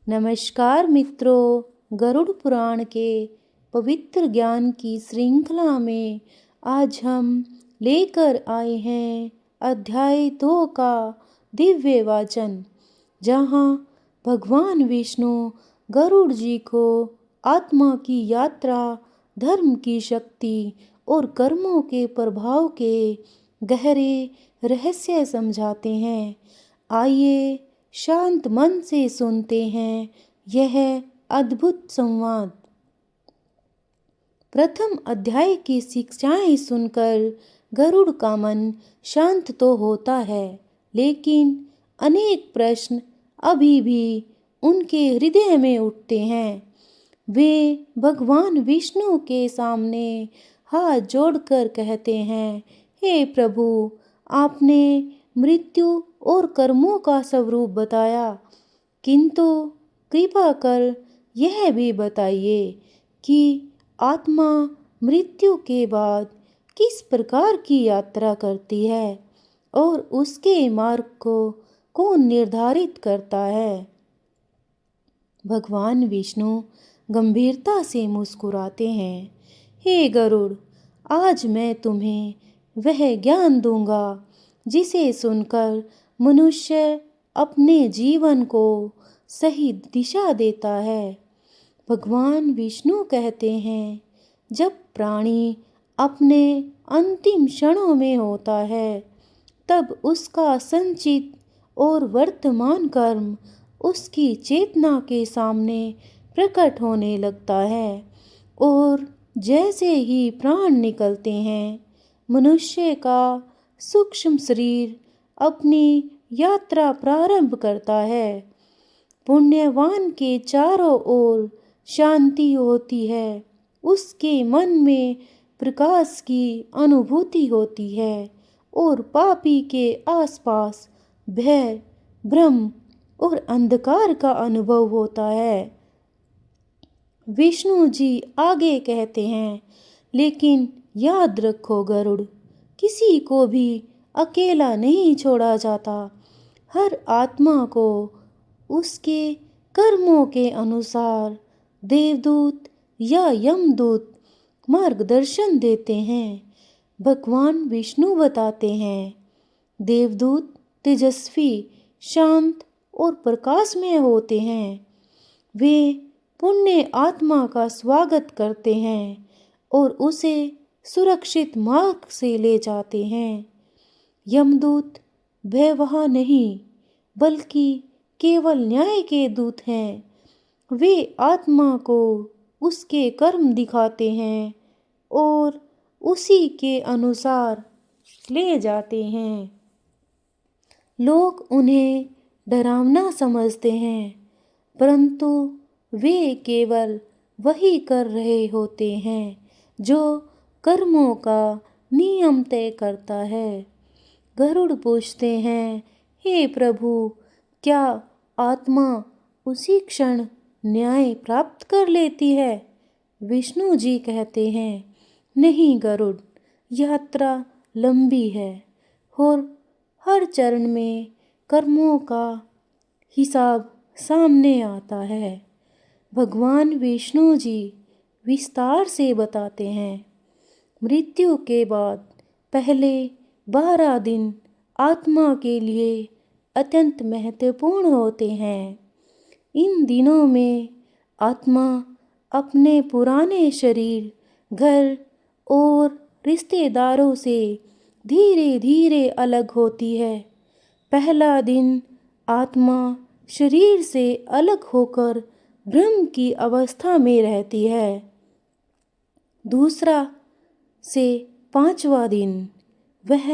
नमस्कार मित्रों, गरुड़ पुराण के पवित्र ज्ञान की श्रृंखला में आज हम लेकर आए हैं अध्याय 2 का दिव्य वाचन, जहाँ भगवान विष्णु गरुड़ जी को आत्मा की यात्रा, धर्म की शक्ति और कर्मों के प्रभाव के गहरे रहस्य समझाते हैं। आइए शांत मन से सुनते हैं यह अद्भुत संवाद। प्रथम अध्याय की शिक्षाएं सुनकर गरुड़ का मन शांत तो होता है, लेकिन अनेक प्रश्न अभी भी उनके हृदय में उठते हैं। वे भगवान विष्णु के सामने हाथ जोड़कर कहते हैं, हे प्रभु, आपने मृत्यु और कर्मों का स्वरूप बताया, किंतु कृपा कर यह भी बताइए कि आत्मा मृत्यु के बाद किस प्रकार की यात्रा करती है और उसके मार्ग को कौन निर्धारित करता है। भगवान विष्णु गंभीरता से मुस्कुराते हैं, हे गरुड़, आज मैं तुम्हें वह ज्ञान दूंगा जिसे सुनकर मनुष्य अपने जीवन को सही दिशा देता है। भगवान विष्णु कहते हैं, जब प्राणी अपने अंतिम क्षणों में होता है, तब उसका संचित और वर्तमान कर्म उसकी चेतना के सामने प्रकट होने लगता है, और जैसे ही प्राण निकलते हैं, मनुष्य का सूक्ष्म शरीर अपनी यात्रा प्रारंभ करता है। पुण्यवान के चारों ओर शांति होती है, उसके मन में प्रकाश की अनुभूति होती है, और पापी के आसपास भय, भ्रम और अंधकार का अनुभव होता है। विष्णु जी आगे कहते हैं, लेकिन याद रखो गरुड़, किसी को भी अकेला नहीं छोड़ा जाता। हर आत्मा को उसके कर्मों के अनुसार देवदूत या यमदूत मार्गदर्शन देते हैं। भगवान विष्णु बताते हैं, देवदूत तेजस्वी, शांत और प्रकाशमय होते हैं। वे पुण्य आत्मा का स्वागत करते हैं और उसे सुरक्षित मार्ग से ले जाते हैं। यमदूत भयवह नहीं, बल्कि केवल न्याय के दूत हैं। वे आत्मा को उसके कर्म दिखाते हैं और उसी के अनुसार ले जाते हैं। लोग उन्हें डरावना समझते हैं, परंतु वे केवल वही कर रहे होते हैं जो कर्मों का नियम तय करता है। गरुड़ पूछते हैं, हे प्रभु, क्या आत्मा उसी क्षण न्याय प्राप्त कर लेती है? विष्णु जी कहते हैं, नहीं गरुड़, यात्रा लंबी है और हर चरण में कर्मों का हिसाब सामने आता है। भगवान विष्णु जी विस्तार से बताते हैं, मृत्यु के बाद पहले 12 दिन आत्मा के लिए अत्यंत महत्वपूर्ण होते हैं। इन दिनों में आत्मा अपने पुराने शरीर, घर और रिश्तेदारों से धीरे धीरे अलग होती है। पहला दिन आत्मा शरीर से अलग होकर ब्रह्म की अवस्था में रहती है। दूसरा से 5वां दिन वह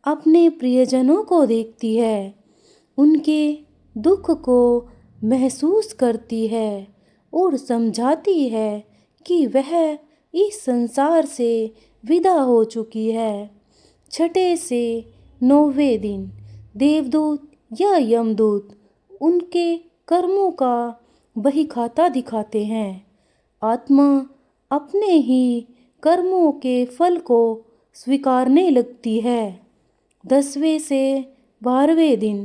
अपने प्रियजनों को देखती है, उनके दुख को महसूस करती है और समझाती है कि वह इस संसार से विदा हो चुकी है। 6 से 9वें दिन देवदूत या यमदूत उनके कर्मों का बही खाता दिखाते हैं। आत्मा अपने ही कर्मों के फल को स्वीकारने लगती है। 10वें से 12वें दिन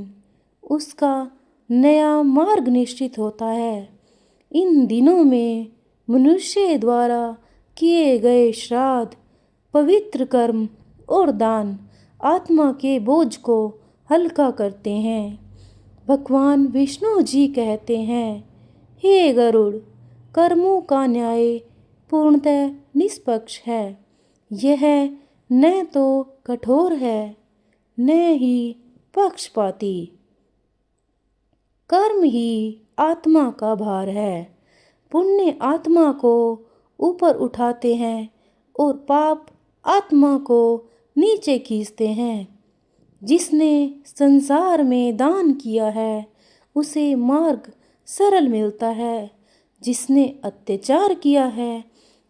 उसका नया मार्ग निश्चित होता है। इन दिनों में मनुष्य द्वारा किए गए श्राद्ध, पवित्र कर्म और दान आत्मा के बोझ को हल्का करते हैं। भगवान विष्णु जी कहते हैं, हे गरुड़, कर्मों का न्याय पूर्णतः निष्पक्ष है। यह न तो कठोर है न ही पक्षपाती। कर्म ही आत्मा का भार है। पुण्य आत्मा को ऊपर उठाते हैं और पाप आत्मा को नीचे खींचते हैं। जिसने संसार में दान किया है उसे मार्ग सरल मिलता है। जिसने अत्याचार किया है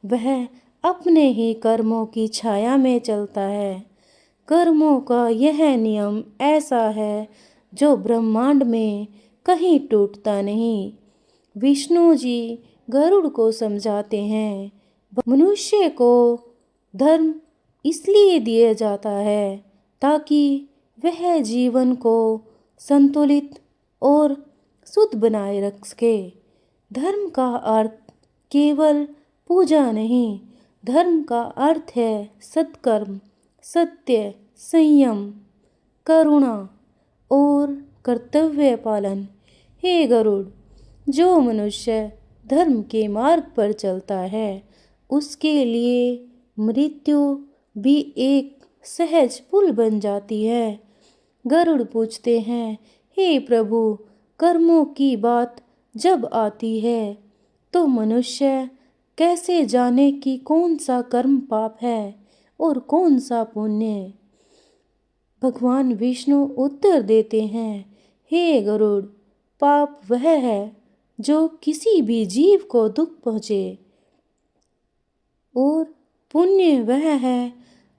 वह अपने ही कर्मों की छाया में चलता है। कर्मों का यह नियम ऐसा है जो ब्रह्मांड में कहीं टूटता नहीं। विष्णु जी गरुड़ को समझाते हैं, मनुष्य को धर्म इसलिए दिया जाता है ताकि वह जीवन को संतुलित और शुद्ध बनाए रख सके। धर्म का अर्थ केवल पूजा नहीं, धर्म का अर्थ है सत्कर्म, सत्य, संयम, करुणा और कर्तव्य पालन। हे गरुड़, जो मनुष्य धर्म के मार्ग पर चलता है उसके लिए मृत्यु भी एक सहज पुल बन जाती है। गरुड़ पूछते हैं, हे प्रभु, कर्मों की बात जब आती है तो मनुष्य कैसे जाने कि कौन सा कर्म पाप है और कौन सा पुण्य? भगवान विष्णु उत्तर देते हैं, हे गरुड़, पाप वह है जो किसी भी जीव को दुख पहुँचे और पुण्य वह है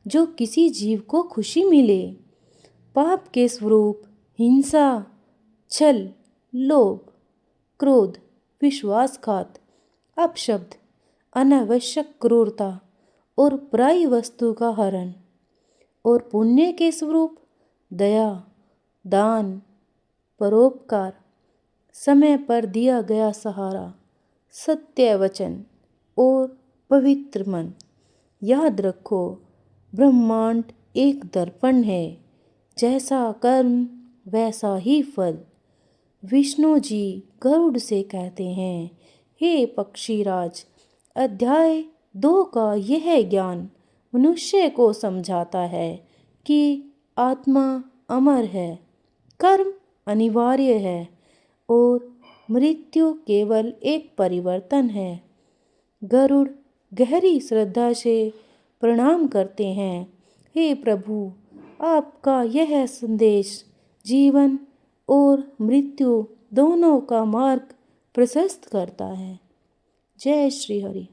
जो किसी जीव को खुशी मिले। पाप के स्वरूप हिंसा, छल, लोभ, क्रोध, विश्वासघात, अपशब्द, अनावश्यक क्रूरता और पराई वस्तु का हरण। और पुण्य के स्वरूप दया, दान, परोपकार, समय पर दिया गया सहारा, सत्य वचन और पवित्र मन। याद रखो, ब्रह्मांड एक दर्पण है, जैसा कर्म वैसा ही फल। विष्णु जी गरुड़ से कहते हैं, हे पक्षीराज, अध्याय 2 का यह ज्ञान मनुष्य को समझाता है कि आत्मा अमर है, कर्म अनिवार्य है और मृत्यु केवल एक परिवर्तन है। गरुड़ गहरी श्रद्धा से प्रणाम करते हैं, हे प्रभु, आपका यह संदेश जीवन और मृत्यु दोनों का मार्ग प्रशस्त करता है। जय श्री हरि।